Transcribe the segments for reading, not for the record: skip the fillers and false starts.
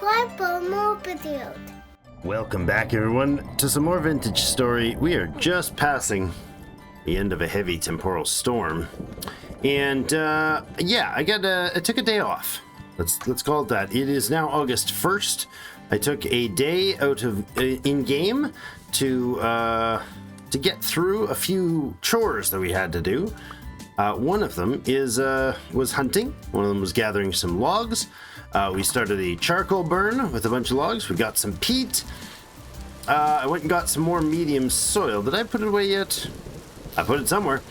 subscribe for more videos. Welcome back, everyone, to some more vintage story. We are just passing the end of a heavy temporal storm, and yeah, I took a day off. Let's call it that. It is now August 1st. I took a day out of in game to get through a few chores that we had to do. One of them was hunting. One of them was gathering some logs. We started a charcoal burn with a bunch of logs. We got some peat. I went and got some more medium soil. Did I put it away yet? I put it somewhere.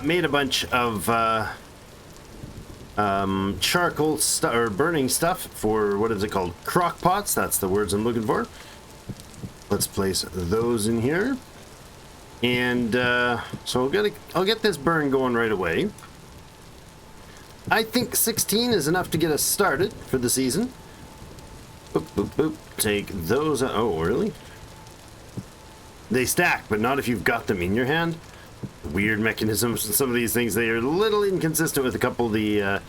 Made a bunch of charcoal or burning stuff for, what is it called? Crock pots. That's the words I'm looking for. Let's place those in here. And so I'll get this burn going right away. I think 16 is enough to get us started for the season. Boop, boop, boop. Take those out. Oh, really? They stack, but not if you've got them in your hand. Weird mechanisms and some of these things, they are a little inconsistent with a couple of the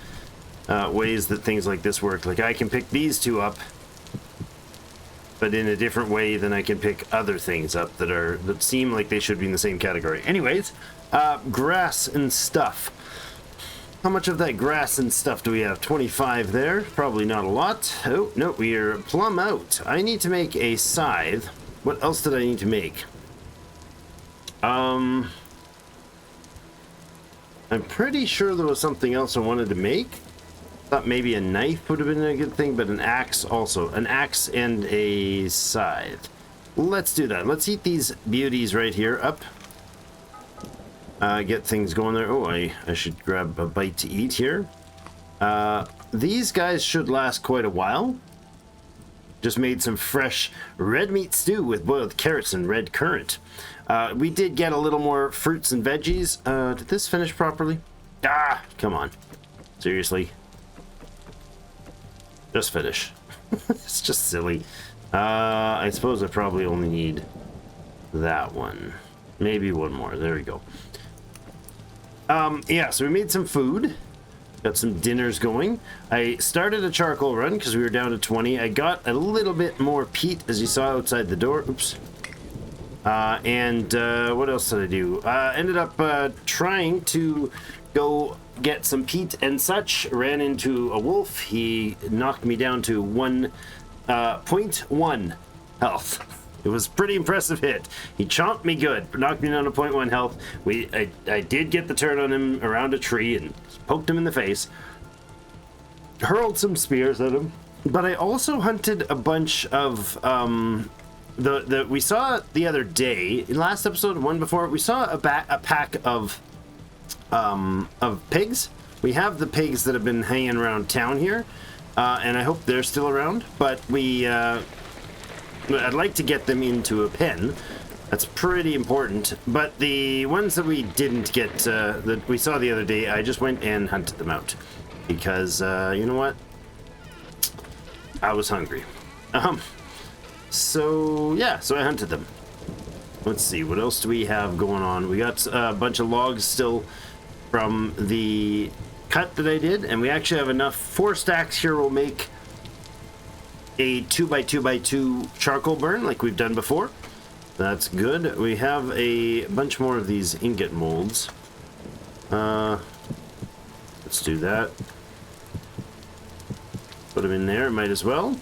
ways that things like this work. Like, I can pick these two up, but in a different way than I can pick other things up that seem like they should be in the same category. Anyways, grass and stuff. How much of that grass and stuff do we have? 25 there. Probably not a lot. Oh, no, we are plumb out. I need to make a scythe. What else did I need to make? I'm pretty sure there was something else I wanted to make. Thought maybe a knife would have been a good thing, but an axe also. An axe and a scythe. Let's do that. Let's heat these beauties right here up. Get things going there. Oh, I should grab a bite to eat here. These guys should last quite a while. Just made some fresh red meat stew with boiled carrots and red currant. We did get a little more fruits and veggies. Did this finish properly? Ah, come on. Seriously. Just finish. It's just silly. I suppose I probably only need that one. Maybe one more. There we go. Yeah, so we made some food. Got some dinners going. I started a charcoal run because we were down to 20. I got a little bit more peat, as you saw outside the door. Oops. And what else did I do? Ended up trying to go get some peat and such. Ran into a wolf. He knocked me down to 0.1 health. It was a pretty impressive hit. He chomped me good, knocked me down to 0.1 health. I did get the turn on him around a tree and poked him in the face. Hurled some spears at him. But I also hunted a bunch of we saw the other day, last episode, one before, we saw a pack of pigs. We have the pigs that have been hanging around town here, and I hope they're still around. But I'd like to get them into a pen. That's pretty important. But the ones that we didn't get, that we saw the other day, I just went and hunted them out. Because, you know what? I was hungry. So, yeah, so I hunted them. Let's see, what else do we have going on? We got a bunch of logs still from the cut that I did. And we actually have enough. 4 stacks here will make a 2x2x2 charcoal burn like we've done before. That's good. We have a bunch more of these ingot molds. Let's do that. Put them in there, might as well.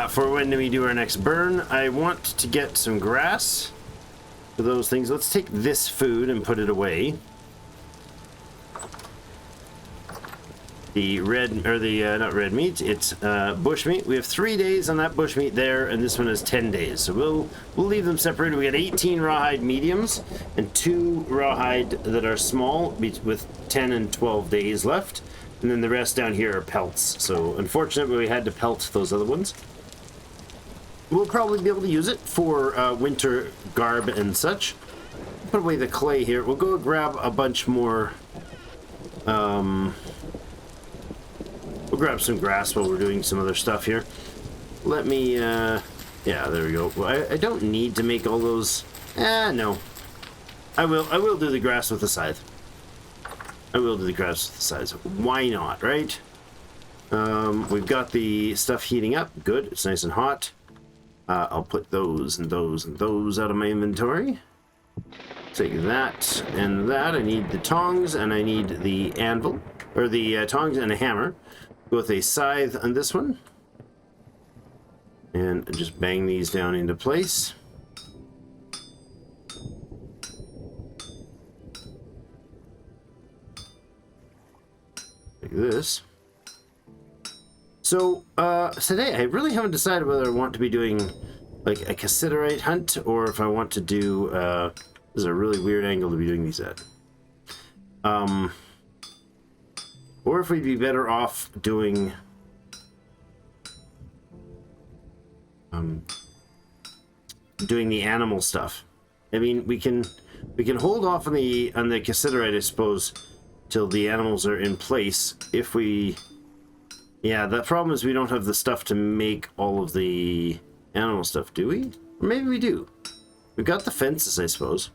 For when we do our next burn, I want to get some grass for those things. Let's take this food and put it away. The not red meat, it's bush meat. We have 3 days on that bush meat there, and this one is 10 days. So we'll leave them separated. We got 18 rawhide mediums and 2 rawhide that are small with 10 and 12 days left. And then the rest down here are pelts. So unfortunately, we had to pelt those other ones. We'll probably be able to use it for winter garb and such. Put away the clay here. We'll go grab a bunch more. We'll grab some grass while we're doing some other stuff here. Let me, yeah, there we go. Well, I don't need to make all those. No. I will do the grass with the scythe. Why not, right? We've got the stuff heating up. Good. It's nice and hot. I'll put those and those and those out of my inventory. Take that and that. I need the tongs and I need the anvil. Or the tongs and a hammer. Go with a scythe on this one. And just bang these down into place. Like this. So, today I really haven't decided whether I want to be doing like a cassiterite hunt or if I want to do, this is a really weird angle to be doing these at. Or if we'd be better off doing, doing the animal stuff. I mean, we can hold off on the cassiterite, I suppose, till the animals are in place. If we, yeah, the problem is we don't have the stuff to make all of the animal stuff, do we? Or maybe we do. We've got the fences, I suppose.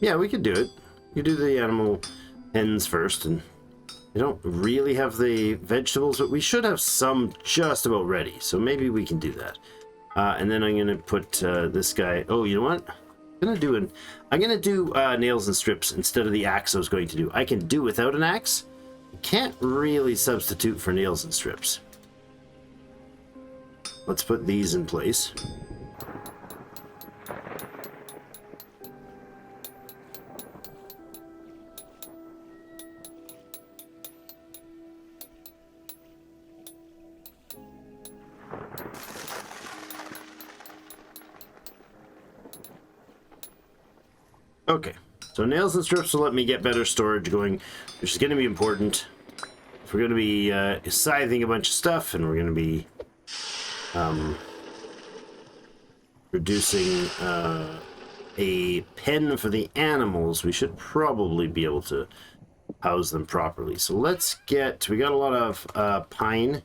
Yeah, we could do it. You do the animal pens first, and I don't really have the vegetables, but we should have some just about ready, so maybe we can do that. And then I'm gonna put this guy. Oh, you know what? I'm gonna do nails and strips instead of the axe I was going to do. I can do without an axe. Can't really substitute for nails and strips. Let's put these in place. Okay, so nails and strips will let me get better storage going, which is going to be important. If we're going to be scything a bunch of stuff, and we're going to be producing a pen for the animals, we should probably be able to house them properly. So let's get, we got a lot of pine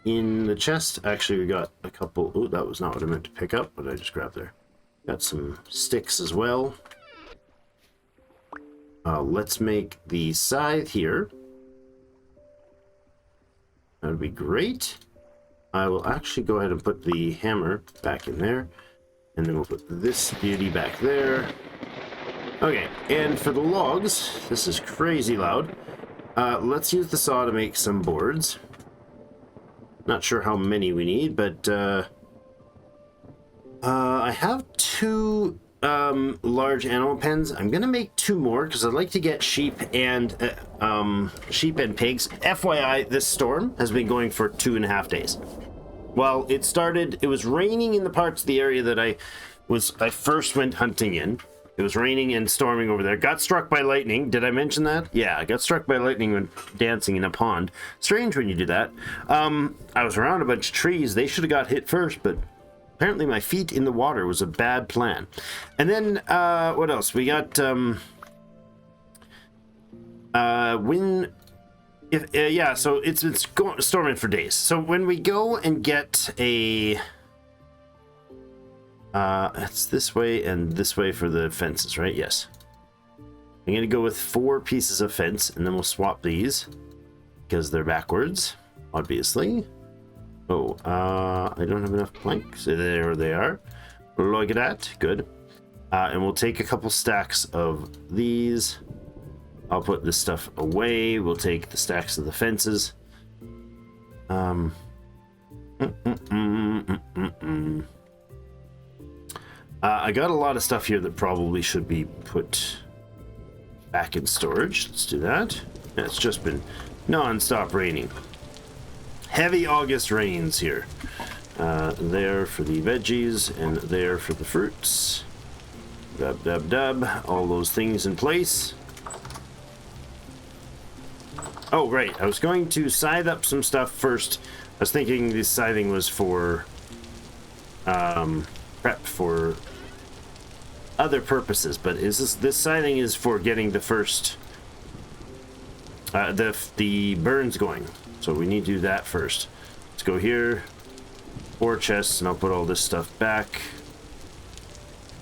in the chest. Actually, we got a couple, oh, that was not what I meant to pick up, but I just grabbed there. Got some sticks as well. Let's make the scythe here. That would be great. I will actually go ahead and put the hammer back in there. And then we'll put this beauty back there. Okay, and for the logs, this is crazy loud. Let's use the saw to make some boards. Not sure how many we need, but I have two large animal pens. I'm gonna make two more because I'd like to get sheep and pigs. FYI, this storm has been going for 2.5 days. Well, it started, it was raining in the parts of the area that I first went hunting in. It was raining and storming over there. Got struck by lightning. Did I mention that? Yeah, I got struck by lightning when dancing in a pond. Strange when you do that. I was around a bunch of trees. They should have got hit first, but apparently my feet in the water was a bad plan. And then, what else? We got, yeah, so it's storming for days. So when we go and get a, it's this way and this way for the fences, right? Yes. I'm going to go with 4 pieces of fence, and then we'll swap these because they're backwards, obviously. Oh, I don't have enough planks. There they are. Look at that. Good. And we'll take a couple stacks of these. I'll put this stuff away. We'll take the stacks of the fences. I got a lot of stuff here that probably should be put back in storage. Let's do that. Yeah, it's just been non-stop raining. Heavy August rains here. There for the veggies and there for the fruits. Dub, dub, dub. All those things in place. Oh, right. I was going to scythe up some stuff first. I was thinking this scything was for prep for other purposes, but this scything is for getting the first the burns going. So we need to do that first. Let's go here, 4 chests, and I'll put all this stuff back.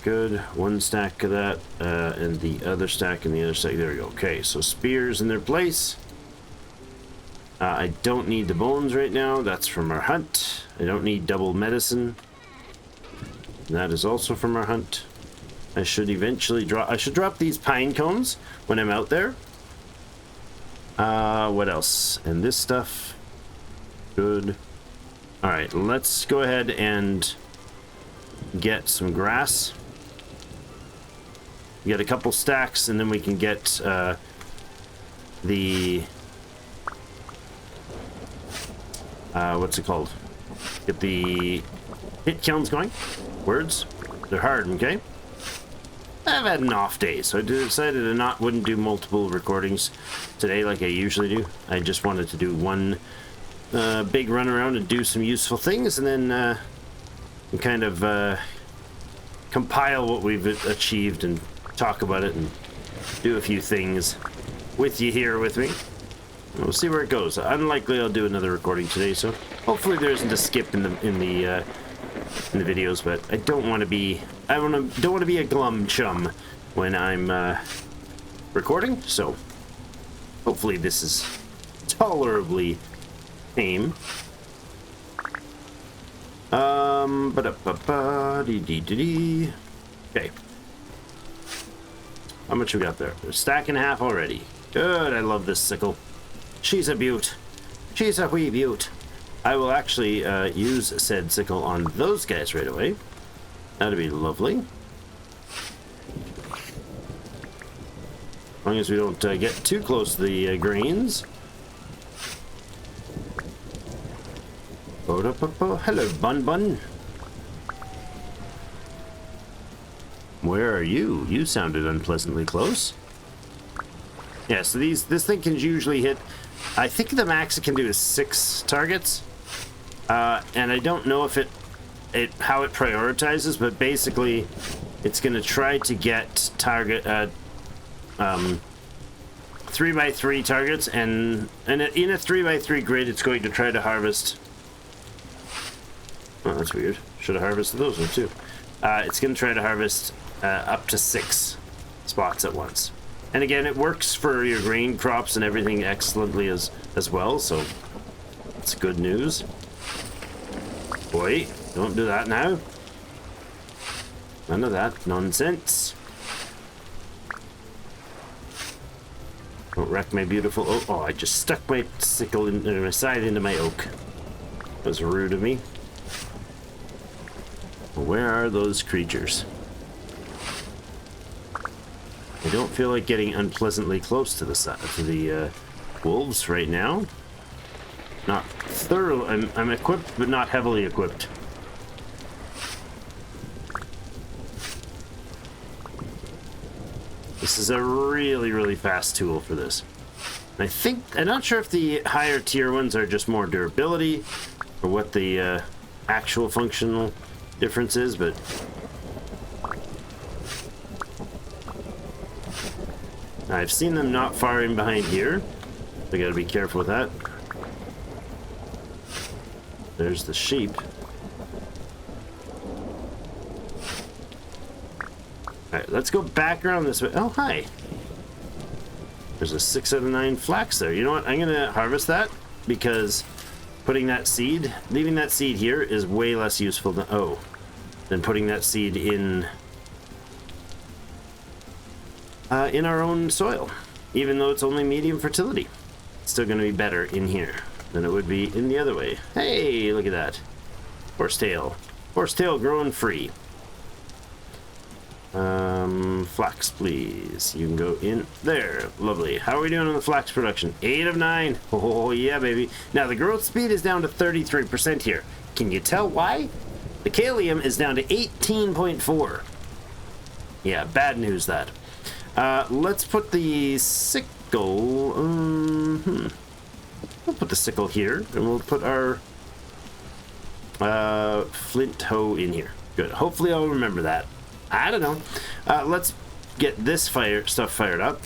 good. One stack of that, and the other stack and the other stack. There we go. Okay, so spears in their place. I don't need the bones right now. That's from our hunt. I don't need double medicine. That is also from our hunt. I should eventually drop... I should drop these pine cones when I'm out there. What else? And this stuff. Good. Alright, let's go ahead and get some grass. Get a couple stacks, and then we can get the... what's it called? Get the hit kilns going. Words. They're hard, okay? I've had an off day, so I decided I wouldn't do multiple recordings today like I usually do. I just wanted to do one big run around and do some useful things, and then kind of compile what we've achieved and talk about it and do a few things with you here with me. We'll see where it goes. Unlikely I'll do another recording today, so hopefully there isn't a skip in the videos. But I don't want to be don't want to be a glum chum when I'm recording. So hopefully this is tolerably tame. Okay. How much we got there? A stack and a half already. Good. I love this sickle. She's a beaut. She's a wee beaut. I will actually use said sickle on those guys right away. That'd be lovely. As long as we don't get too close to the grains. Hello, Bun Bun. Where are you? You sounded unpleasantly close. Yeah, so this thing can usually hit... I think the max it can do is 6 targets. And I don't know if how it prioritizes, but basically it's going to try to get target 3x3 targets, and in a 3x3 grid it's going to try to harvest... Oh, that's weird. Should have harvested those ones too. It's going to try to harvest up to 6 spots at once. And again, it works for your grain crops and everything excellently as well, so it's good news. Boy, don't do that now. None of that nonsense. Don't wreck my beautiful oak. Oh, I just stuck my sickle my side into my oak. That was rude of me. Where are those creatures? I don't feel like getting unpleasantly close to the wolves right now. Not thoroughly. I'm equipped, but not heavily equipped. This is a really, really fast tool for this. And I'm not sure if the higher tier ones are just more durability, or what the actual functional difference is, but I've seen them not far in behind here. I gotta be careful with that. There's the sheep. Alright, let's go back around this way. Oh, hi. There's a 6 out of 9 flax there. You know what? I'm gonna harvest that, because leaving that seed here is way less useful than putting that seed in our own soil. Even though it's only medium fertility, it's still going to be better in here than it would be in the other way. Hey, look at that. Horsetail. Horsetail growing free. Flax, please. You can go in there. Lovely. How are we doing on the flax production? 8 of 9. Oh, yeah, baby. Now, the growth speed is down to 33% here. Can you tell why? The kalium is down to 18.4. Yeah, bad news that. Let's put the sickle... We'll put the sickle here, and we'll put our flint hoe in here. Good. Hopefully I'll remember that. I don't know. Let's get this stuff fired up.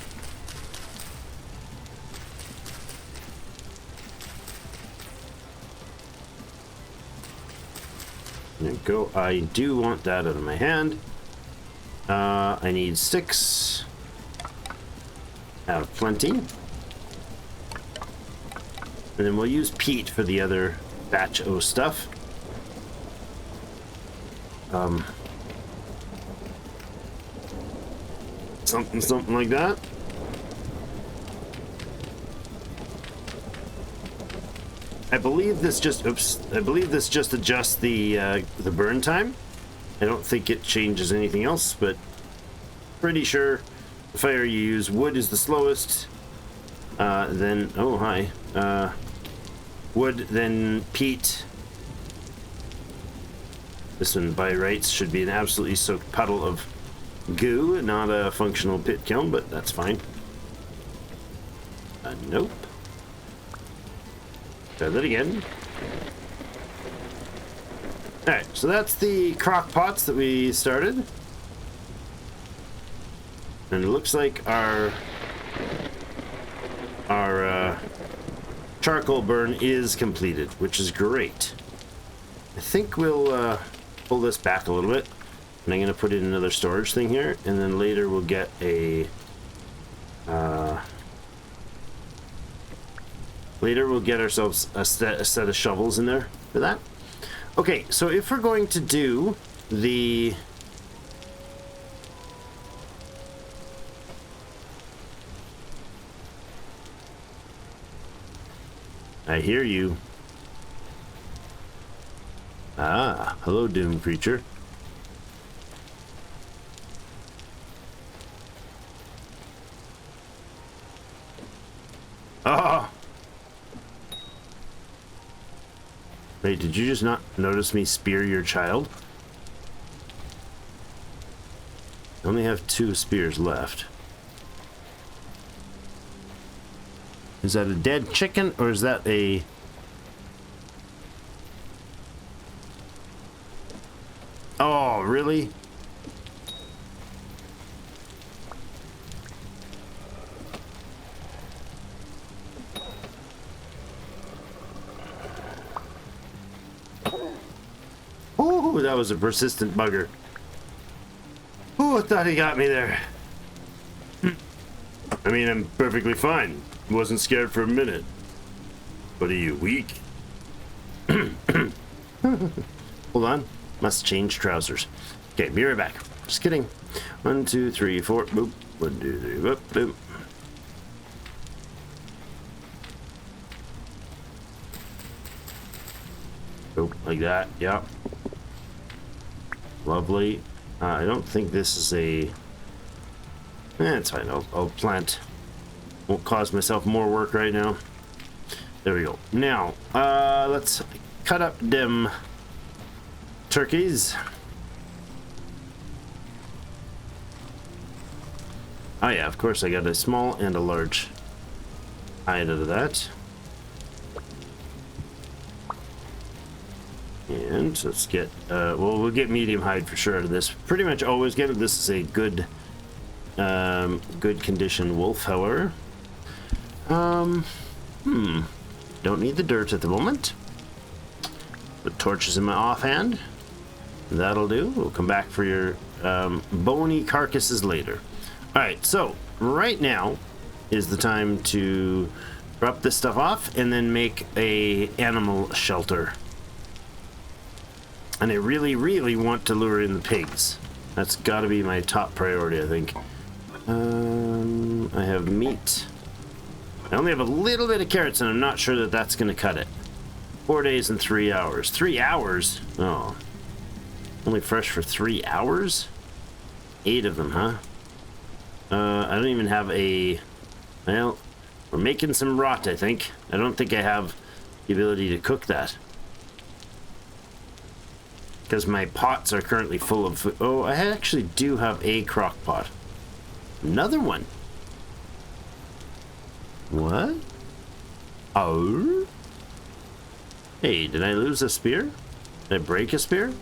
There we go. I do want that out of my hand. I need 6. Have plenty. And then we'll use peat for the other batch O stuff. Something like that. I believe this just adjusts the burn time. I don't think it changes anything else, but pretty sure the fire you use, wood is the slowest. Then oh hi, wood, then peat. This one by rights should be an absolutely soaked puddle of goo, not a functional pit kiln, but that's fine. Nope. Try that again. Alright, so that's the crock pots that we started. And it looks like our charcoal burn is completed, which is great. I think we'll pull this back a little bit. And I'm going to put in another storage thing here, and then later we'll get a ourselves a set of shovels in there for that. Okay, so if we're going to do the I hear you. Ah, hello, Doom creature. Oh! Wait, did you just not notice me spear your child? I only have 2 spears left. Is that a dead chicken, or is that a... Oh, really? Oh, that was a persistent bugger. Oh, I thought he got me there. I mean, I'm perfectly fine. Wasn't scared for a minute. But are you weak? Hold on. Must change trousers. Okay, be right back. Just kidding. 1, 2, 3, 4. Boop. 1, 2, 3. Boop. Boop. Boop. Like that. Yeah. Lovely. I don't think this is a... it's fine. I'll plant. Won't cause myself more work right now. There we go. Now, let's cut up them turkeys. Oh yeah, of course I got a small and a large hide out of that. And let's get, well, we'll get medium hide for sure out of this. Pretty much always get it. This is a good, good condition wolf, however. Don't need the dirt at the moment. Put torches in my offhand. That'll do. We'll come back for your bony carcasses later. Alright, so right now is the time to drop this stuff off and then make a animal shelter. And I really, really want to lure in the pigs. That's got to be my top priority, I think. I have meat. I only have a little bit of carrots, and I'm not sure that that's going to cut it. 4 days and 3 hours. 3 hours? Oh. Only fresh for 3 hours? 8 of them, huh? I don't even have a... Well, we're making some rot, I think. I don't think I have the ability to cook that. Because my pots are currently full of food. Oh, I actually do have a crock pot. Another one. What? Oh? Hey, did I lose a spear? Did I break a spear?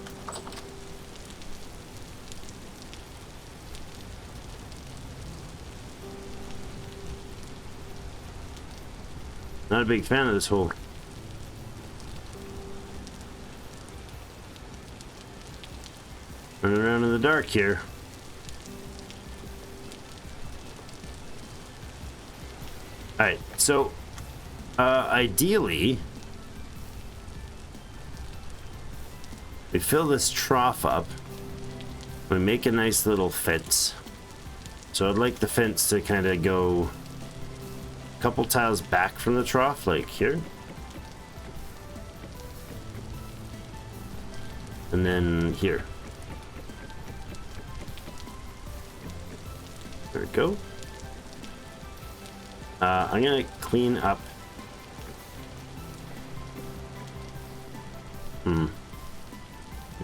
Not a big fan of this hole. Running around in the dark here. Alright, so ideally we fill this trough up. We make a nice little fence. So I'd like the fence to kind of go a couple tiles back from the trough, like here. And then here. There we go. I'm gonna clean up.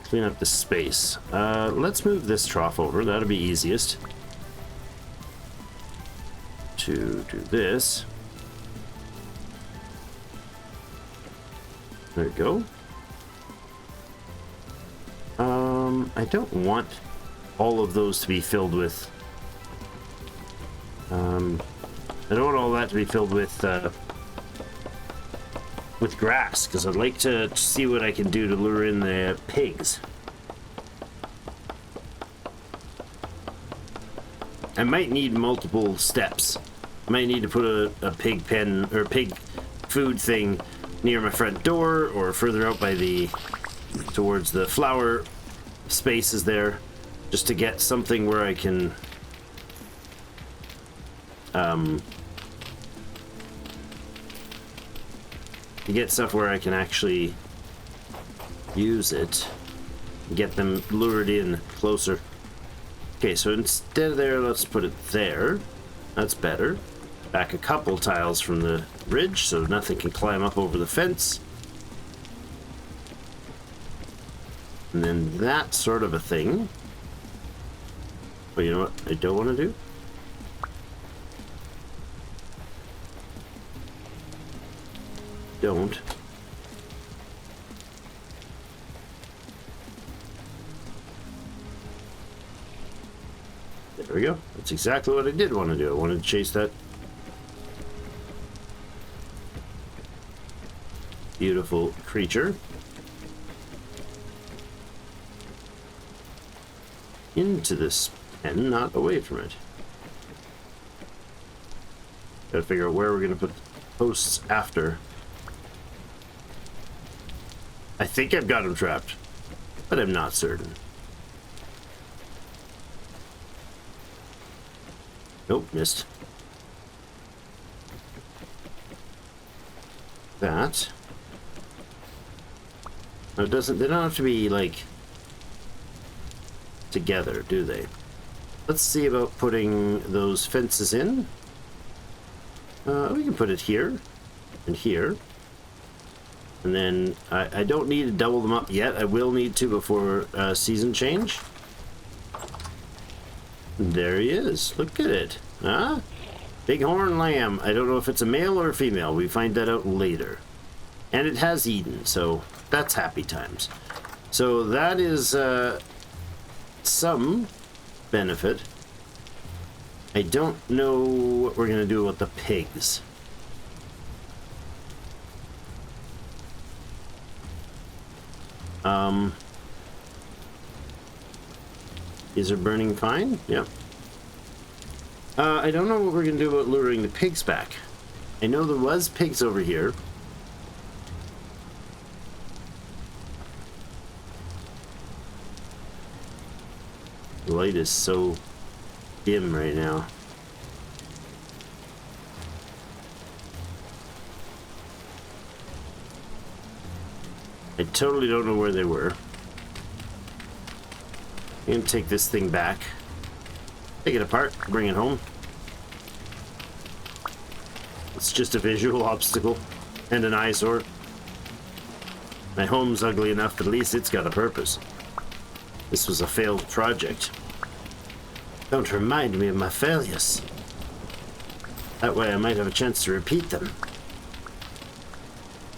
Clean up the space. Let's move this trough over. That'll be easiest. To do this. There we go. I don't want all of those to be filled with. I don't want all that to be filled with grass, because I'd like to see what I can do to lure in the pigs. I might need multiple steps. I might need to put a pig pen or pig food thing near my front door, or further out by towards the flower spaces there, just to get something where I can get stuff where I can actually use it, get them lured in closer. Okay, so instead of there, let's put it there. That's better. Back a couple tiles from the ridge so nothing can climb up over the fence. And then that sort of a thing. But you know what I don't want to do? Don't. There we go. That's exactly what I did want to do. I wanted to chase that beautiful creature into this pen, not away from it. Gotta figure out where we're gonna put the posts after. I think I've got him trapped, but I'm not certain. Nope, missed. That. It doesn't, they don't have to be like together, do they? Let's see about putting those fences in. We can put it here and here. And then I don't need to double them up yet. I will need to before season change. There he is. Look at it. Huh? Bighorn lamb. I don't know if it's a male or a female. We find that out later. And it has eaten, so that's happy times. So that is some benefit. I don't know what we're going to do with the pigs. These are burning fine? Yep. I don't know what we're going to do about luring the pigs back. I know there was pigs over here. The light is so dim right now. I totally don't know where they were. I'm gonna take this thing back, take it apart, bring it home. It's just a visual obstacle and an eyesore. My home's ugly enough, but at least it's got a purpose. This was a failed project. Don't remind me of my failures. That way I might have a chance to repeat them.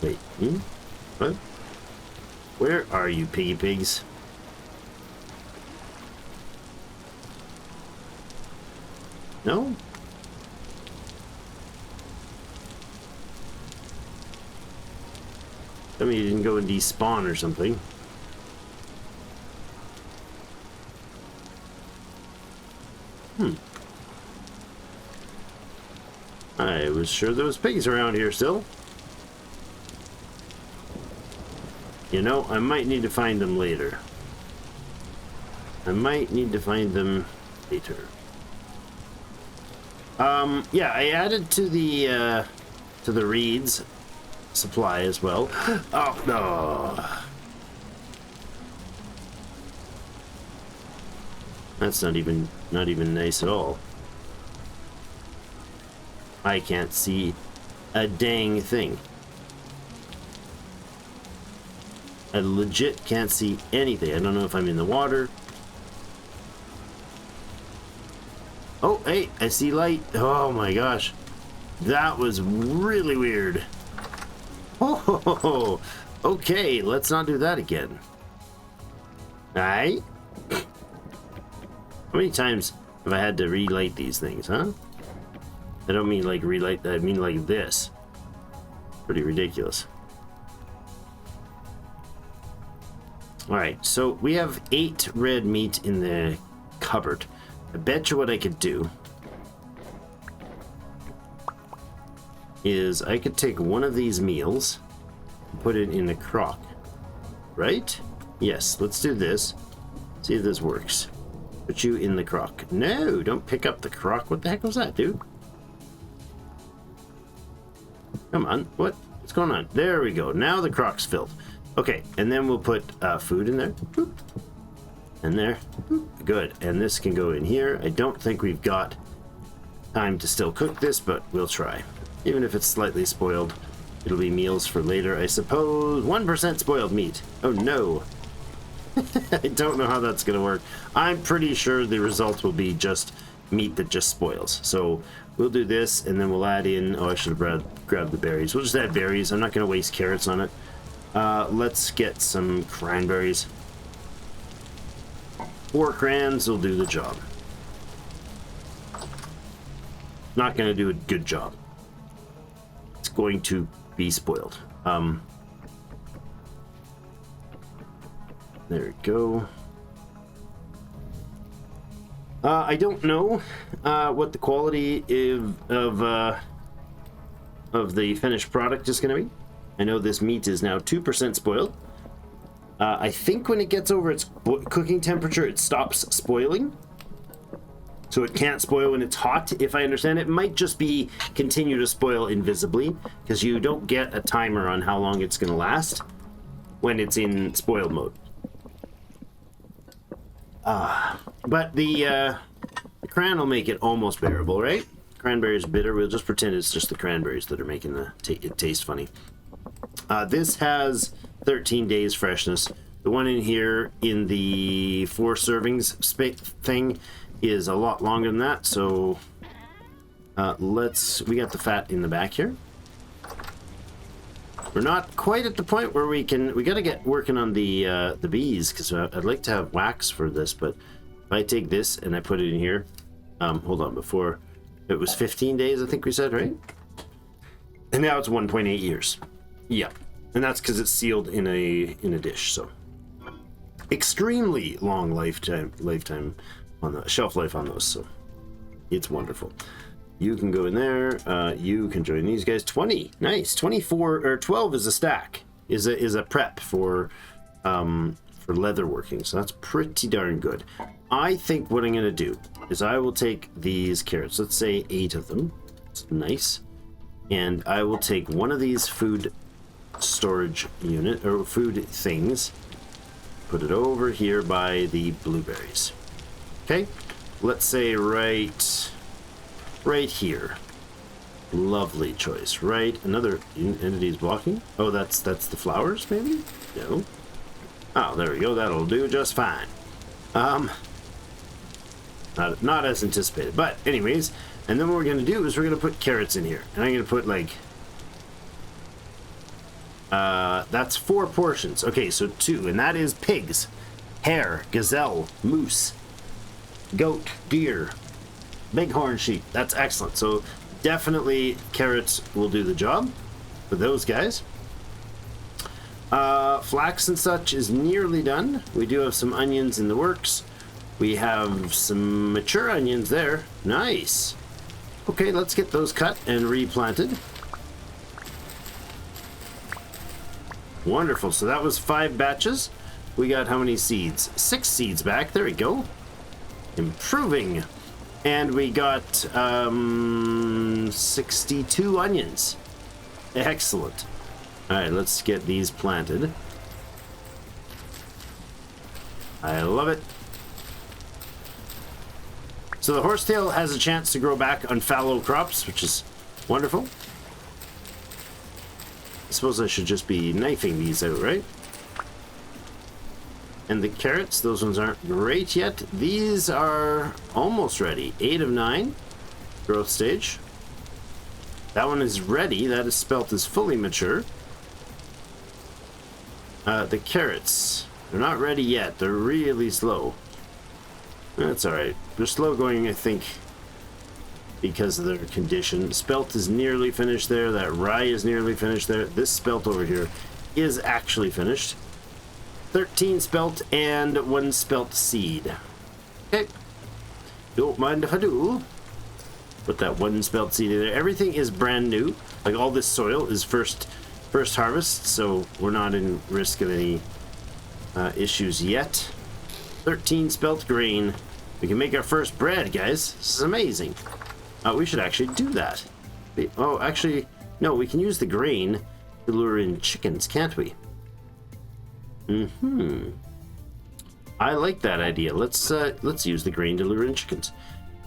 Wait, what? Where are you, piggy pigs? No? Tell me you didn't go and despawn or something. I was sure there was pigs around here still. You know, I might need to find them later. Yeah, I added to the reeds supply as well. Oh no. That's not even nice at all. I can't see a dang thing. I legit can't see anything. I don't know if I'm in the water. Oh, hey, I see light. Oh my gosh. That was really weird. Oh, okay, let's not do that again. Alright. How many times have I had to relight these things, huh? I don't mean like relight, I mean like this. Pretty ridiculous. Alright, so we have 8 red meat in the cupboard. I bet you what I could do is I could take one of these meals and put it in a crock. Right? Yes, let's do this. See if this works. Put you in the crock. No, don't pick up the crock. What the heck was that, dude? Come on, what's going on? There we go. Now the crock's filled. Okay, and then we'll put food in there. Boop. And there. Boop. Good. And this can go in here. I don't think we've got time to still cook this, but we'll try. Even if it's slightly spoiled, it'll be meals for later, I suppose. 1% spoiled meat. Oh no. I don't know how that's going to work. I'm pretty sure the result will be just meat that just spoils. So we'll do this, and then we'll add in... Oh, I should have grabbed the berries. We'll just add berries. I'm not going to waste carrots on it. Let's get some cranberries. 4 crans will do the job. Not going to do a good job. It's going to be spoiled. There we go. I don't know what the quality of the finished product is going to be. I know this meat is now 2% spoiled. I think when it gets over its cooking temperature, it stops spoiling. So it can't spoil when it's hot, if I understand it. It might just be continue to spoil invisibly, because you don't get a timer on how long it's going to last when it's in spoiled mode. But the cran will make it almost bearable, right? Cranberries bitter. We'll just pretend it's just the cranberries that are making it taste funny. This has 13 days freshness. The one in here in the 4 servings thing is a lot longer than that. So we got the fat in the back here. We're not quite at the point where we got to get working on the bees, because I'd like to have wax for this. But if I take this and I put it in here, hold on, before it was 15 days, I think we said, right? And now it's 1.8 years. Yeah, and that's because it's sealed in a dish. So extremely long lifetime on the shelf life on those. So it's wonderful. You can go in there. You can join these guys. 20, nice. 24 or 12 is a stack. Is a prep for leather working. So that's pretty darn good. I think what I'm gonna do is I will take these carrots. Let's say 8 of them. It's nice. And I will take one of these food storage unit or food things. Put it over here by the blueberries. Okay. Let's say right here. Lovely choice. Right, another entity is blocking. Oh, that's the flowers, maybe? No. Oh, there we go. That'll do just fine. Not as anticipated, but anyways. And then what we're gonna do is we're gonna put carrots in here, and I'm gonna put like that's 4 portions. Okay, so 2, and that is pigs, hare, gazelle, moose, goat, deer, bighorn sheep. That's excellent. So definitely carrots will do the job for those guys. Flax and such is nearly done. We do have some onions in the works. We have some mature onions there. Nice. Okay, let's get those cut and replanted. Wonderful. So that was 5 batches. We got how many seeds? 6 seeds back. There we go. Improving. And we got 62 onions. Excellent. All right, let's get these planted. I love it. So the horsetail has a chance to grow back on fallow crops, which is wonderful. I suppose I should just be knifing these out, right? And the carrots, those ones aren't great yet. These are almost ready. 8 of 9 growth stage. That one is ready. That is spelt as fully mature. The carrots, they're not ready yet. They're really slow. That's alright. They're slow going, I think, because of their condition. Spelt is nearly finished there. That rye is nearly finished there. This spelt over here is actually finished. 13 spelt and 1 spelt seed. Okay. Don't mind if I do. Put that 1 spelt seed in there. Everything is brand new. Like all this soil is first harvest, so we're not in risk of any issues yet. 13 spelt grain. We can make our first bread, guys. This is amazing. We should actually do that. Oh, actually, no, we can use the grain to lure in chickens, can't we? I like that idea. Let's use the grain to lure in chickens.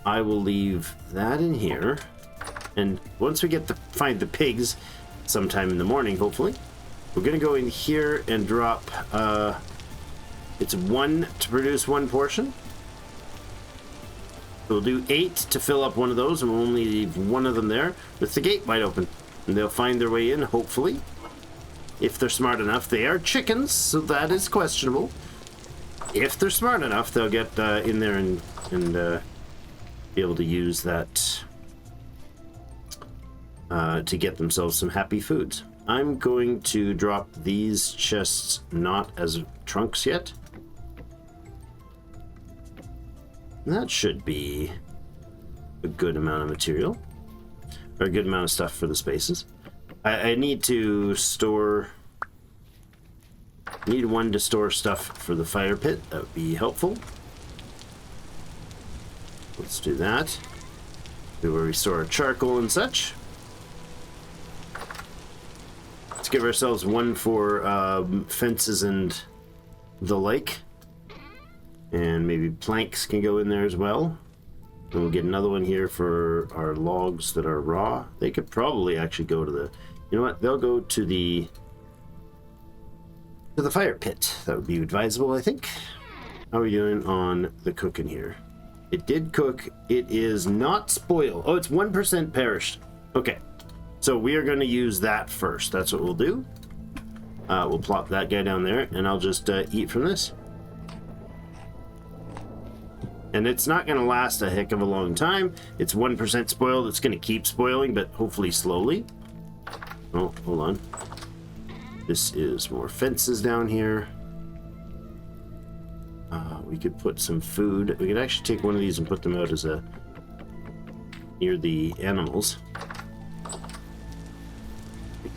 I will leave that in here, and once we get to find the pigs, sometime in the morning, hopefully, we're gonna go in here and drop. It's 1 to produce 1 portion. We'll do 8 to fill up one of those, and we'll only leave 1 of them there with the gate wide open, and they'll find their way in, hopefully. If they're smart enough. They are chickens, so that is questionable. If they're smart enough, they'll get in there and be able to use that to get themselves some happy foods. I'm going to drop these chests not as trunks yet. That should be a good amount of material, or a good amount of stuff for the spaces. I need to store. Need 1 to store stuff for the fire pit. That would be helpful. Let's do that. Do where we store our charcoal and such. Let's give ourselves 1 for fences and the like. And maybe planks can go in there as well. And we'll get another one here for our logs that are raw. They could probably actually go to the... You know what? They'll go to the fire pit. That would be advisable, I think. How are we doing on the cooking here? It did cook. It is not spoiled. Oh, it's 1% perished. Okay. So we are going to use that first. That's what we'll do. We'll plop that guy down there, and I'll just eat from this. And it's not going to last a heck of a long time. It's 1% spoiled. It's going to keep spoiling, but hopefully slowly. Oh, hold on. This is more fences down here. We could put some food. We could actually take one of these and put them out as a... near the animals.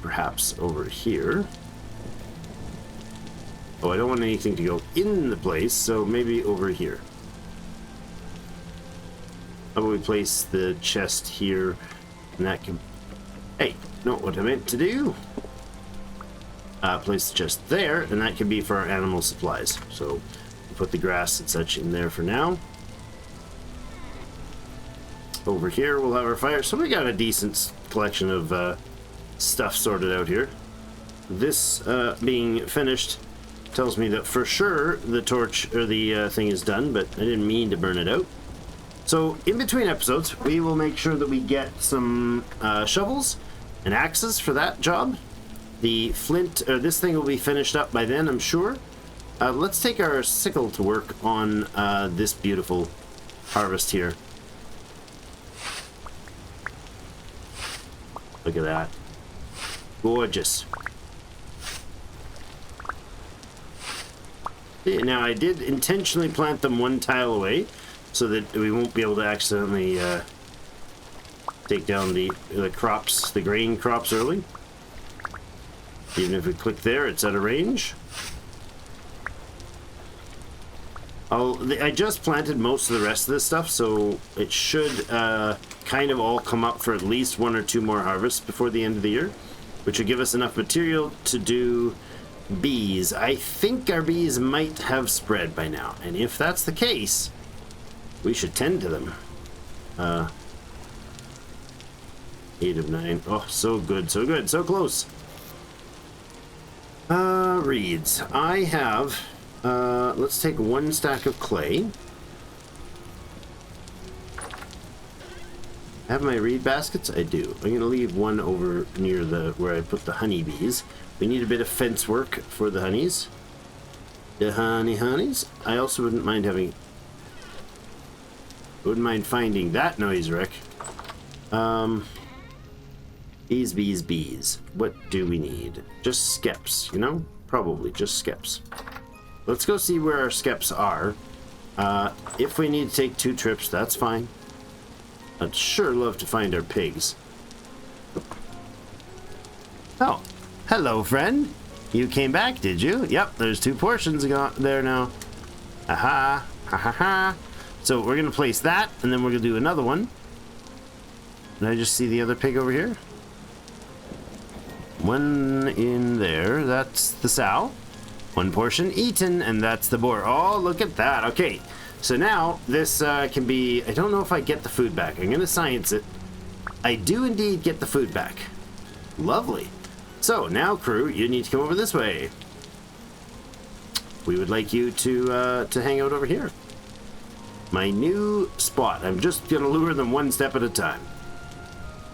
Perhaps over here. Oh, I don't want anything to go in the place, so maybe over here. How about we place the chest here, and that can... Hey, not what I meant to do. Place the chest there, and that can be for our animal supplies. So we'll put the grass and such in there for now. Over here we'll have our fire. So we got a decent collection of stuff sorted out here. This being finished tells me that for sure the torch or the thing is done, but I didn't mean to burn it out. So in between episodes, we will make sure that we get some shovels and axes for that job. The flint, or this thing will be finished up by then, I'm sure. Let's take our sickle to work on this beautiful harvest here. Look at that. Gorgeous. Now, I did intentionally plant them 1 tile away so that we won't be able to accidentally take down the crops, the grain crops early. Even if we click there, it's out of range. I just planted most of the rest of this stuff, so it should kind of all come up for at least 1 or 2 more harvests before the end of the year, which would give us enough material to do bees. I think our bees might have spread by now, and if that's the case, we should tend to them. 8 of 9. Oh, so good, so good, so close. Reeds. I have, let's take 1 stack of clay. Have my reed baskets? I do. I'm gonna leave 1 over near where I put the honeybees. We need a bit of fence work for the honeys. The honeys. I also wouldn't mind finding that noise wreck. Bees. What do we need? Just skeps, you know? Probably just skeps. Let's go see where our skeps are. If we need to take 2 trips, that's fine. I'd sure love to find our pigs. Oh, hello, friend. You came back, did you? Yep, there's 2 portions there now. Aha, ha ha ha. So we're gonna place that, and then we're gonna do another one. Did I just see the other pig over here? 1 in there, that's the sow. 1 portion eaten, and that's the boar. Oh, look at that. Okay, so now this can be, I don't know if I get the food back. I'm gonna science it. I do indeed get the food back. Lovely. So now, crew, you need to come over this way. We would like you to hang out over here. My new spot. I'm just gonna lure them 1 step at a time.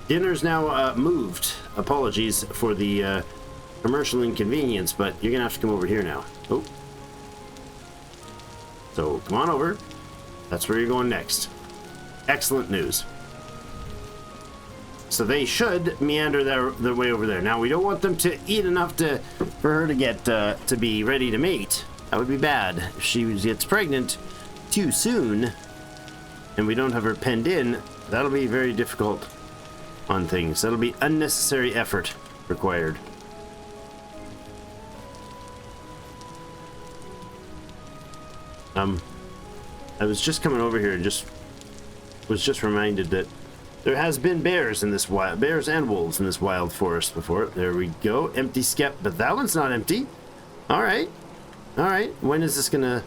Dinner's now moved. Apologies for the commercial inconvenience, but you're gonna have to come over here now. Oh. So come on over. That's where you're going next. Excellent news. So they should meander their way over there. Now we don't want them to eat enough for her to get to be ready to mate. That would be bad if she gets pregnant too soon and we don't have her penned in. That'll be very difficult on things. That'll be unnecessary effort required. I was just coming over here and was just reminded that there has been bears and wolves in this wild forest before. There we go. Empty skep, but that one's not empty. All right. When is this gonna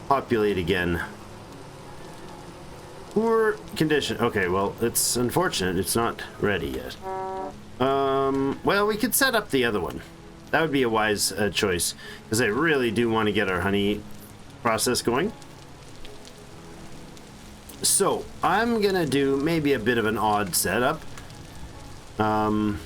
populate again? Poor condition. Okay, well, it's unfortunate it's not ready yet. Well, we could set up the other one. That would be a wise choice, because I really do want to get our honey process going. So I'm gonna do maybe a bit of an odd setup. I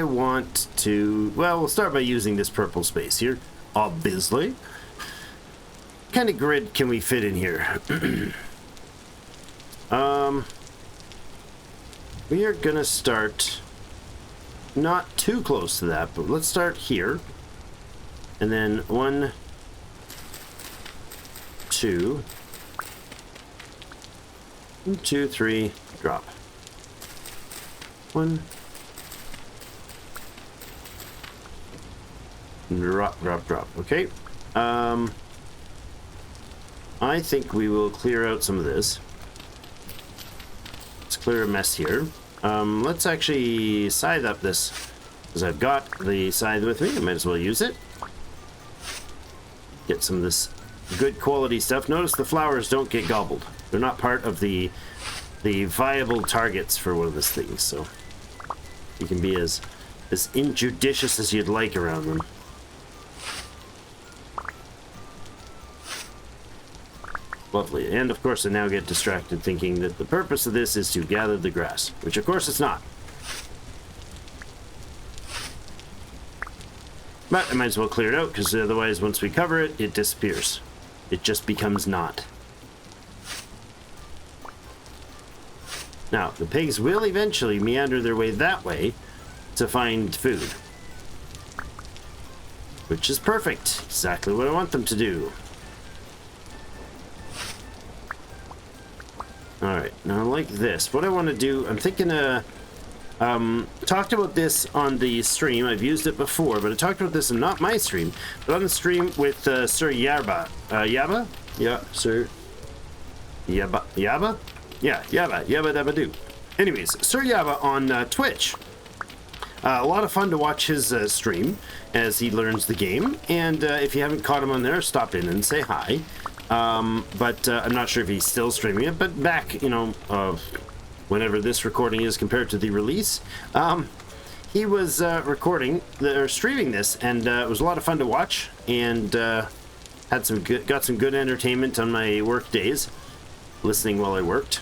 want to, well, we'll start by using this purple space here, obviously. What kind of grid can we fit in here? We are gonna start not too close to that, but let's start here, and then 1, 2, 1, 2, 3, drop. 1, drop. Okay. I think we will clear out some of this. Let's clear a mess here. Let's actually scythe up this, because I've got the scythe with me. I might as well use it. Get some of this good quality stuff. Notice the flowers don't get gobbled. They're not part of the viable targets for one of these things, so you can be as injudicious as you'd like around them. Lovely. And of course I now get distracted thinking that the purpose of this is to gather the grass, which of course it's not. But I might as well clear it out, because otherwise once we cover it, it disappears. It just becomes not. Now, the pigs will eventually meander their way that way to find food. Which is perfect. Exactly what I want them to do. Alright, now like this. What I want to do, I'm thinking talked about this on the stream. I've used it before, but I talked about this in not my stream, but on the stream with Sir Yaba. Yaba? Yeah, Sir Yaba? Yaba? Yeah, Yaba. Yaba Dabba Doo. Anyways, Sir Yaba on Twitch. A lot of fun to watch his stream as he learns the game, and if you haven't caught him on there, stop in and say hi. But I'm not sure if he's still streaming it, but back, you know, whenever this recording is compared to the release, he was recording or streaming this, and it was a lot of fun to watch, and got some good entertainment on my work days, listening while I worked,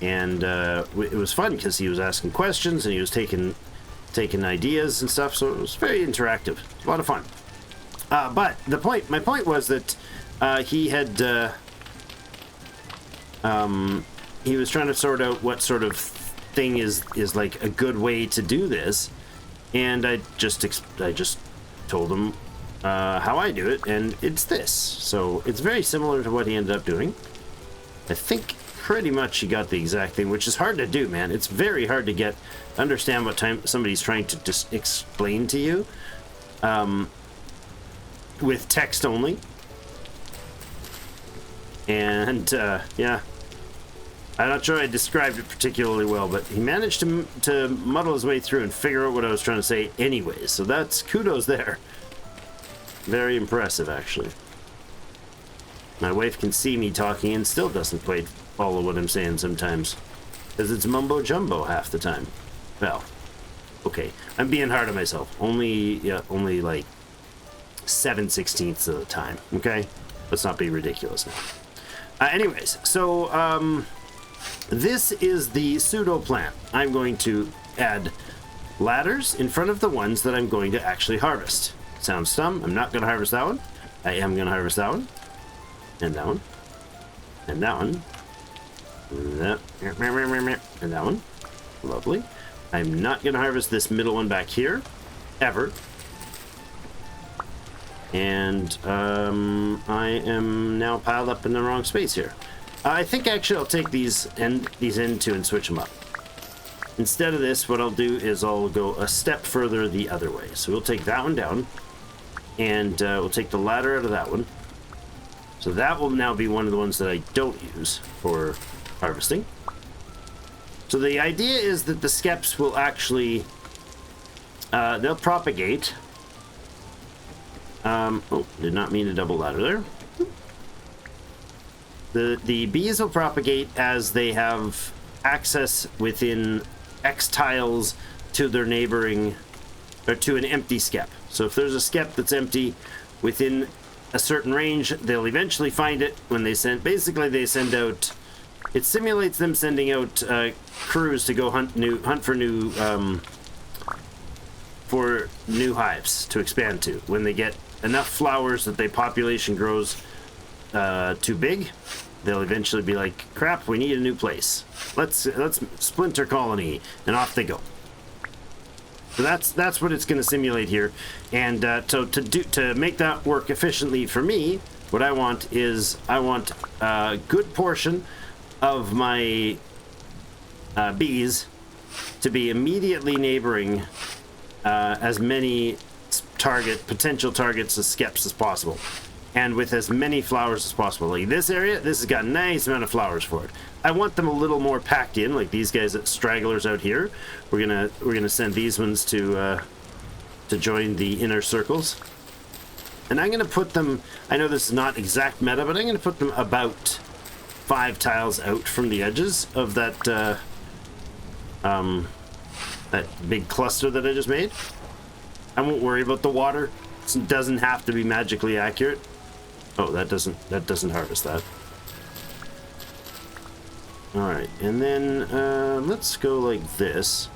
and it was fun because he was asking questions and he was taking ideas and stuff, so it was very interactive. A lot of fun. But my point was that he had he was trying to sort out what sort of thing is like a good way to do this, and I just told him how I do it, and it's this. So it's very similar to what he ended up doing. I think pretty much he got the exact thing, which is hard to do, man. It's very hard to understand what somebody's trying to just explain to you with text only. And yeah, I'm not sure I described it particularly well, but he managed to muddle his way through and figure out what I was trying to say anyways. So that's kudos there. Very impressive, actually. My wife can see me talking and still doesn't quite follow what I'm saying sometimes, because it's mumbo jumbo half the time. Well, okay, I'm being hard on myself. Only like 7/16 of the time. Okay, let's not be ridiculous now. Anyways, so this is the pseudo plan. I'm going to add ladders in front of the ones that I'm going to actually harvest. Sounds dumb. I'm not going to harvest that one. I am going to harvest that one, and that one, and that one. And that one. Lovely. I'm not going to harvest this middle one back here, ever. And I am now piled up in the wrong space here. I think actually I'll take these into and switch them up. Instead of this, what I'll do is I'll go a step further the other way. So we'll take that one down, and we'll take the ladder out of that one. So that will now be one of the ones that I don't use for harvesting. So the idea is that the skeps will actually they'll propagate. Oh, did not mean to double ladder there. The bees will propagate as they have access within X tiles to their neighboring, or to an empty skep. So if there's a skep that's empty within a certain range, they'll eventually find it when they send. Basically, they send out. It simulates them sending out crews to go hunt for new hives to expand to. When they get enough flowers that their population grows too big, they'll eventually be like, crap, we need a new place. Let's splinter colony, and off they go. So that's what it's going to simulate here. And so to make that work efficiently for me, what I want is a good portion of my bees to be immediately neighboring as many potential targets as skeps as possible, and with as many flowers as possible. Like this area, this has got a nice amount of flowers for it. I want them a little more packed in, like these guys, stragglers out here. We're gonna send these ones to join the inner circles, and I'm gonna put them. I know this is not exact meta, but I'm gonna put them about 5 tiles out from the edges of that that big cluster that I just made. I won't worry about the water. It doesn't have to be magically accurate. Oh, that doesn't harvest that. All right, and then let's go like this.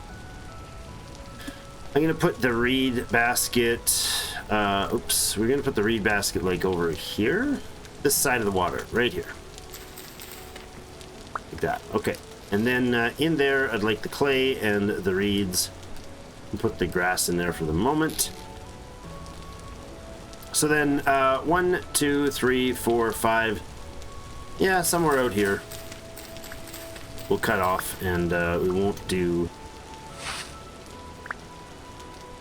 I'm gonna put the reed basket. Oops, we're gonna put the reed basket like over here, this side of the water, right here, like that. Okay, and then in there, I'd like the clay and the reeds. And put the grass in there for the moment. So then 1, 2, 3, 4, 5. Yeah, somewhere out here. we'll cut off, and we won't do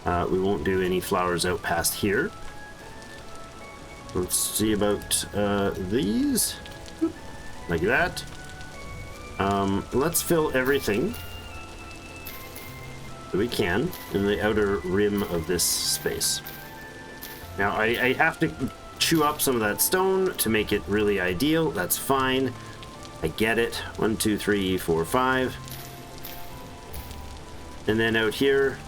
any flowers out past here. Let's see about these, like that. Let's fill everything that we can in the outer rim of this space. Now I have to chew up some of that stone to make it really ideal. That's fine. I get it. 1, 2, 3, 4, 5. And then out here,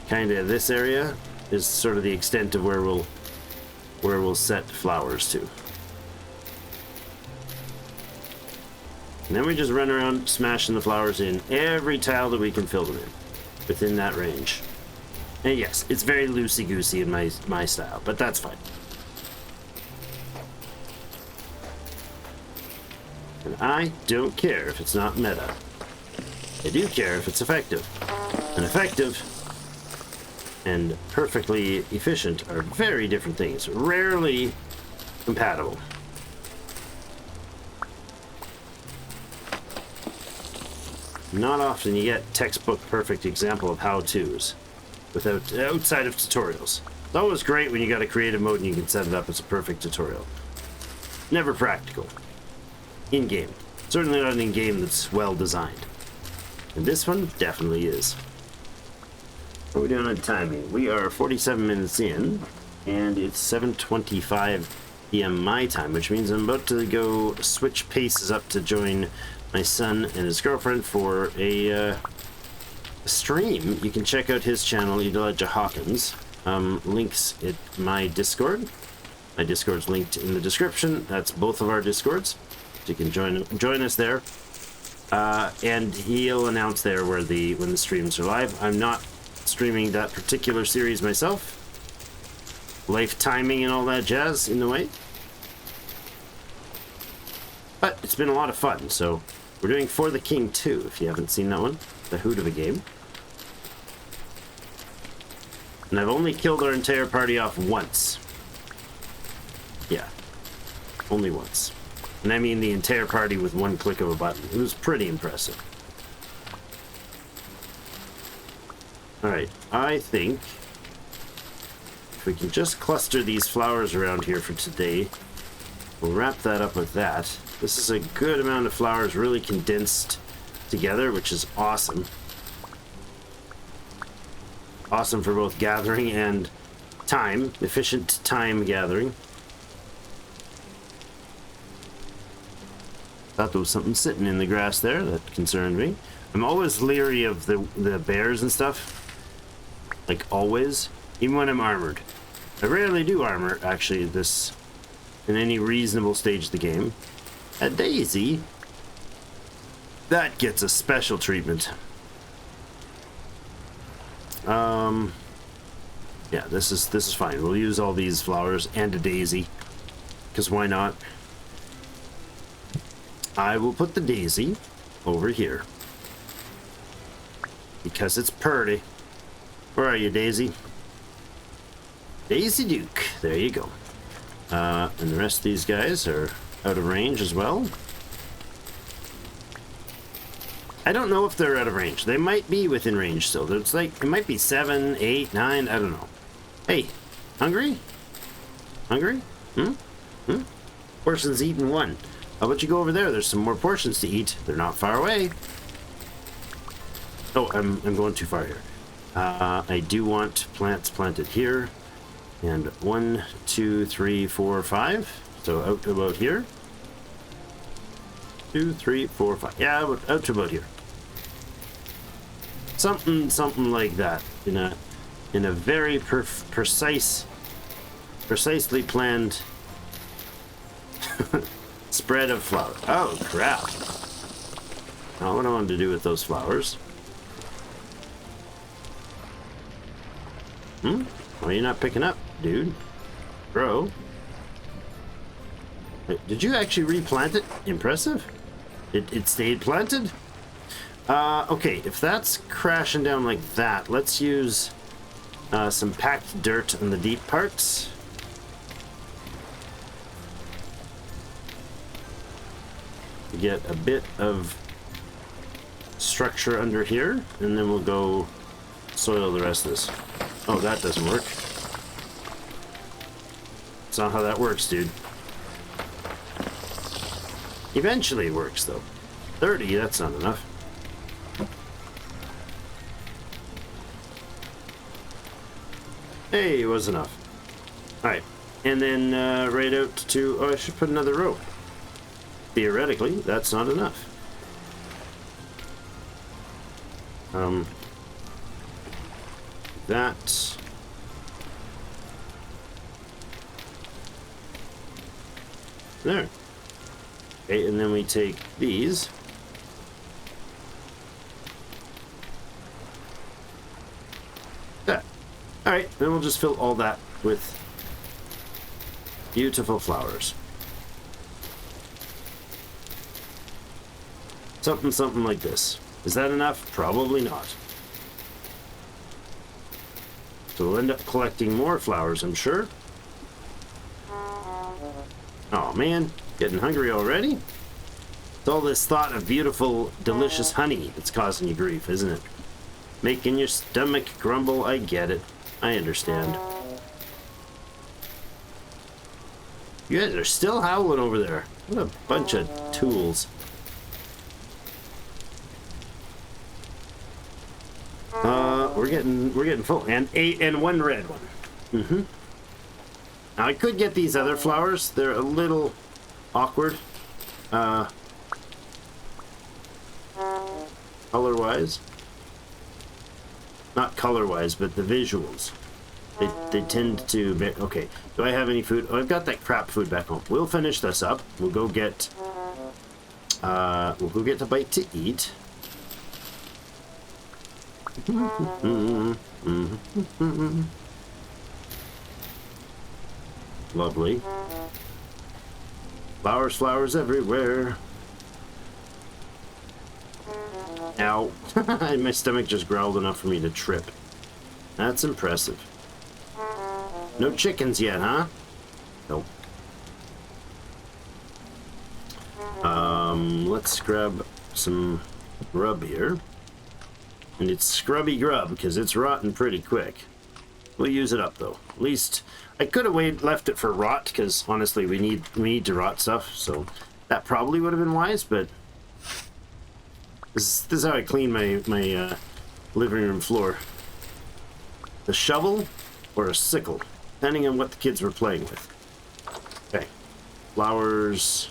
kind of this area is sort of the extent of where we'll set flowers to. And then we just run around smashing the flowers in every tile that we can fill them in within that range. And yes, it's very loosey-goosey in my style, but that's fine. And I don't care if it's not meta. I do care if it's effective. And effective and perfectly efficient are very different things, rarely compatible. Not often you get textbook perfect example of how-tos outside of tutorials. It's always great when you got a creative mode and you can set it up as a perfect tutorial. Never practical. In-game. Certainly not an in-game that's well designed. And this one definitely is. What are we doing on timing? We are 47 minutes in, and it's 7:25 p.m. my time, which means I'm about to go switch paces up to join my son and his girlfriend for a stream. You can check out his channel, Elijah Hawkins. Links at my Discord. My Discord's linked in the description. That's both of our Discords. So you can join us there. And he'll announce there when the streams are live. I'm not streaming that particular series myself. Life timing and all that jazz in the way. But it's been a lot of fun, so we're doing For the King 2, if you haven't seen that one. The hoot of a game. And I've only killed our entire party off once. Yeah. Only once. And I mean the entire party with one click of a button. It was pretty impressive. Alright, I think if we can just cluster these flowers around here for today, we'll wrap that up with that. This is a good amount of flowers really condensed together, which is awesome. Awesome for both gathering and time, efficient time gathering. Thought there was something sitting in the grass there that concerned me. I'm always leery of the bears and stuff. Like always, even when I'm armored. I rarely do armor, actually, in any reasonable stage of the game. A daisy, that gets a special treatment. Yeah, this is fine. We'll use all these flowers and a daisy, because why not? I will put the daisy over here because it's pretty. Where are you, Daisy? Daisy Duke. There you go. And the rest of these guys are out of range as well. I don't know if they're out of range. They might be within range still. It's like, it might be 7, 8, 9, I don't know. Hey, hungry? Hungry? Portions eaten 1. How about you go over there? There's some more portions to eat. They're not far away. Oh, I'm going too far here. I do want plants planted here. And 1, 2, 3, 4, 5. So out to about here. 2, 3, 4, 5. Yeah, out to about here. Something like that. In a very precisely planned spread of flowers. Oh crap! Now what I wanted to do with those flowers? Why are you not picking up, dude? Bro. Wait, did you actually replant it? Impressive. It stayed planted? Okay, if that's crashing down like that, let's use some packed dirt on the deep parts. To get a bit of structure under here, and then we'll go soil the rest of this. Oh, that doesn't work. That's not how that works, dude. Eventually it works, though. 30, that's not enough. Hey, it was enough. Alright, and then right out to... Oh, I should put another row. Theoretically, that's not enough. That... There. Okay, and then we take these. There. Alright, then we'll just fill all that with beautiful flowers. Something like this. Is that enough? Probably not. So we'll end up collecting more flowers, I'm sure. Oh man, getting hungry already? It's all this thought of beautiful, delicious honey that's causing you grief, isn't it? Making your stomach grumble. I get it. I understand. You guys are still howling over there. What a bunch of tools. We're getting full, and one red one. Now I could get these other flowers. They're a little awkward, color-wise. Not color-wise, but the visuals. They tend to be... Okay, do I have any food? Oh, I've got that crap food back home. We'll finish this up. We'll go get a bite to eat. Lovely. Flowers, flowers everywhere. Ow. My stomach just growled enough for me to trip. That's impressive. No chickens yet, huh? Nope. Let's grab some grub here. And it's scrubby grub because it's rotten pretty quick. We'll use it up though. At least I could have left it for rot because honestly we need to rot stuff, so that probably would have been wise, but this is how I clean my living room floor. The shovel or a sickle, depending on what the kids were playing with. Okay, flowers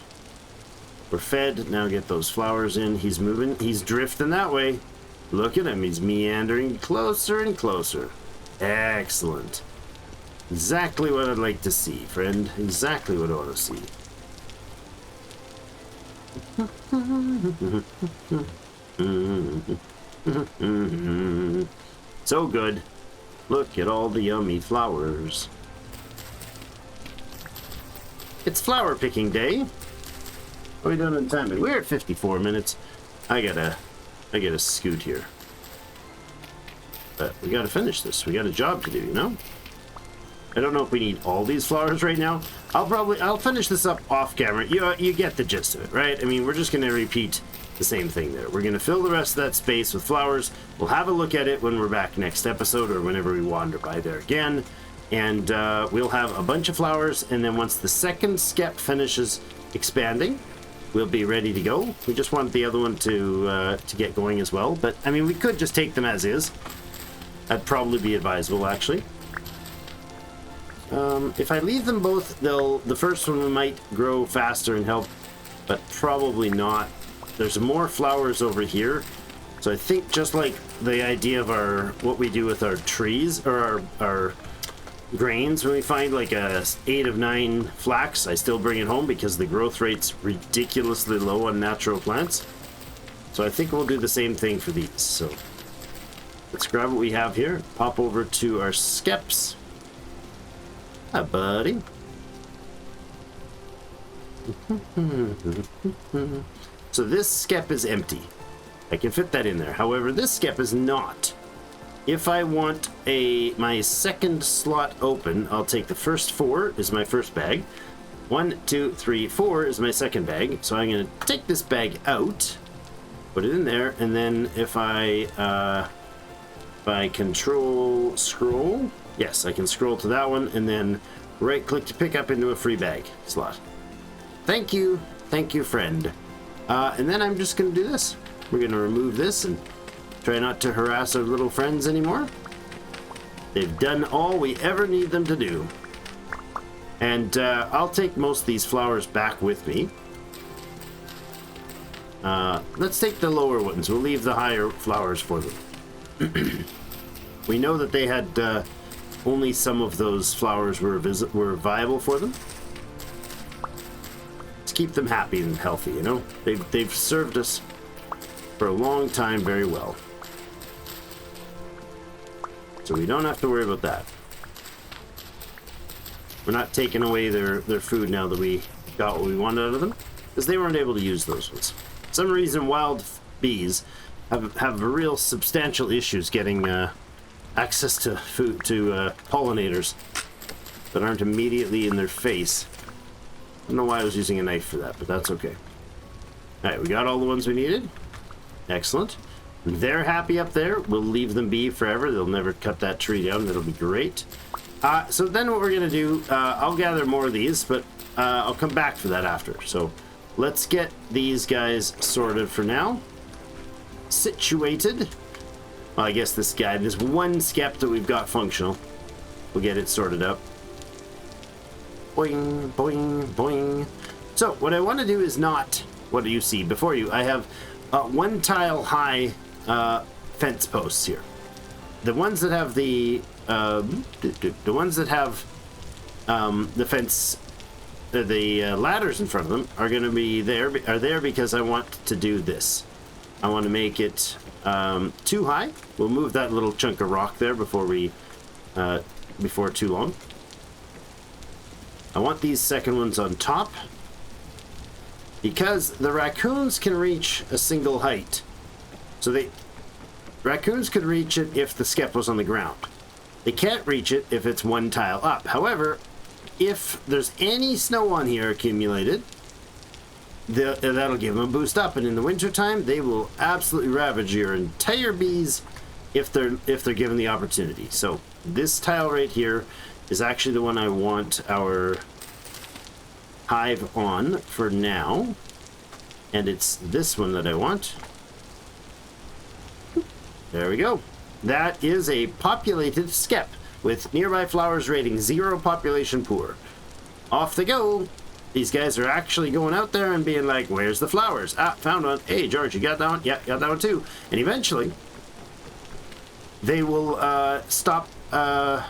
were fed. Now get those flowers in. He's moving. He's drifting that way. Look at him. He's meandering closer and closer. Excellent. Exactly what I'd like to see, friend. Exactly what I want to see. So good. Look at all the yummy flowers. It's flower picking day. What are we doing on time? We're at 54 minutes. I gotta scoot here. But we gotta finish this. We got a job to do, you know? I don't know if we need all these flowers right now. I'll finish this up off camera. You get the gist of it, right? I mean, we're just gonna repeat the same thing there. We're gonna fill the rest of that space with flowers. We'll have a look at it when we're back next episode or whenever we wander by there again. And we'll have a bunch of flowers, and then once the second skep finishes expanding, we'll be ready to go. We just want the other one to get going as well. But, I mean, we could just take them as is. That'd probably be advisable, actually. If I leave them both, the first one might grow faster and help, but probably not. There's more flowers over here. So I think just like the idea of what we do with our trees, or our grains, when we find like a 8 of 9 flax, I still bring it home because the growth rate's ridiculously low on natural plants. So I think we'll do the same thing for these. So let's grab what we have here, pop over to our skeps. Hi, buddy. So this skep is empty. I can fit that in there. However, this skep is not. If I want my second slot open, I'll take the first 4 is my first bag. 1, 2, 3, 4 is my second bag. So I'm going to take this bag out, put it in there, and then if I control scroll, yes, I can scroll to that one, and then right click to pick up into a free bag slot. Thank you, friend. And then I'm just going to do this. We're going to remove this and try not to harass our little friends anymore. They've done all we ever need them to do. And I'll take most of these flowers back with me. Let's take the lower ones. We'll leave the higher flowers for them. We know that they had only some of those flowers were viable for them. Let's keep them happy and healthy, you know? They've served us for a long time very well. So we don't have to worry about that. We're not taking away their food now that we got what we wanted out of them, because they weren't able to use those ones. For some reason, wild bees have real substantial issues getting access to food, to pollinators that aren't immediately in their face. I don't know why I was using a knife for that, but that's okay. Alright, we got all the ones we needed. Excellent. They're happy up there. We'll leave them be forever. They'll never cut that tree down. That'll be great. So then what we're going to do, I'll gather more of these, but I'll come back for that after. So let's get these guys sorted for now. Situated. Well, I guess this one skep that we've got functional. We'll get it sorted up. Boing, boing, boing. So what I want to do is not what do you see before you. I have 1 tile high fence posts here. The ones that have the fence, the ladders in front of them are going to be there because I want to do this. I want to make it too high. We'll move that little chunk of rock there before too long. I want these second ones on top because the raccoons can reach a single height. So raccoons could reach it if the skep was on the ground. They can't reach it if it's 1 tile up. However, if there's any snow on here accumulated, that'll give them a boost up. And in the wintertime, they will absolutely ravage your entire bees if they're given the opportunity. So this tile right here is actually the one I want our hive on for now. And it's this one that I want. There we go. That is a populated skep with nearby flowers rating 0, population poor. Off they go. These guys are actually going out there and being like, where's the flowers? Ah, found one. Hey, George, you got that one? Yeah, got that one too. And eventually, they will stop, well,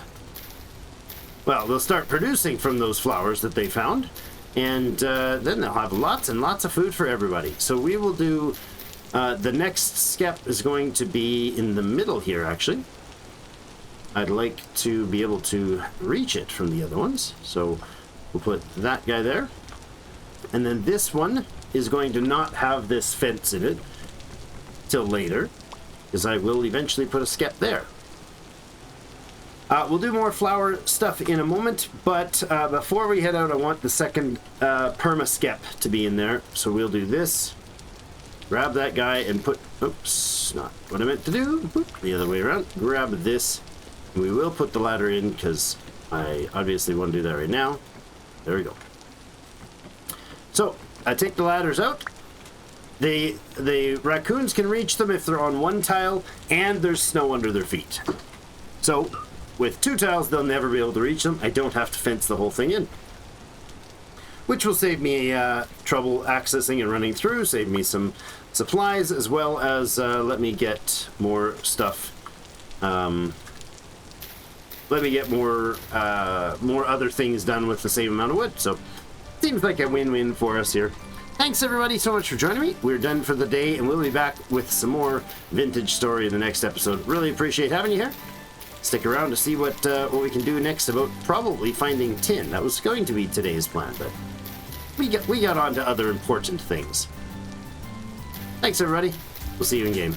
they'll start producing from those flowers that they found. And then they'll have lots and lots of food for everybody. So we will do... the next skep is going to be in the middle here, actually. I'd like to be able to reach it from the other ones. So we'll put that guy there. And then this one is going to not have this fence in it till later, because I will eventually put a skep there. We'll do more flower stuff in a moment, but before we head out, I want the second perma skep to be in there. So we'll do this. Grab that guy and put, oops, not what I meant to do, the other way around. Grab this, and we will put the ladder in because I obviously want to do that right now. There we go. So I take the ladders out. The raccoons can reach them if they're on 1 tile and there's snow under their feet. So with 2 tiles, they'll never be able to reach them. I don't have to fence the whole thing in, which will save me trouble accessing and running through, save me some supplies, as well as let me get more stuff. Let me get more other things done with the same amount of wood. So seems like a win-win for us here. Thanks everybody so much for joining me. We're done for the day, and we'll be back with some more vintage story in the next episode. Really appreciate having you here. Stick around to see what we can do next about probably finding tin. That was going to be today's plan, but we got on to other important things. Thanks everybody. We'll see you in game.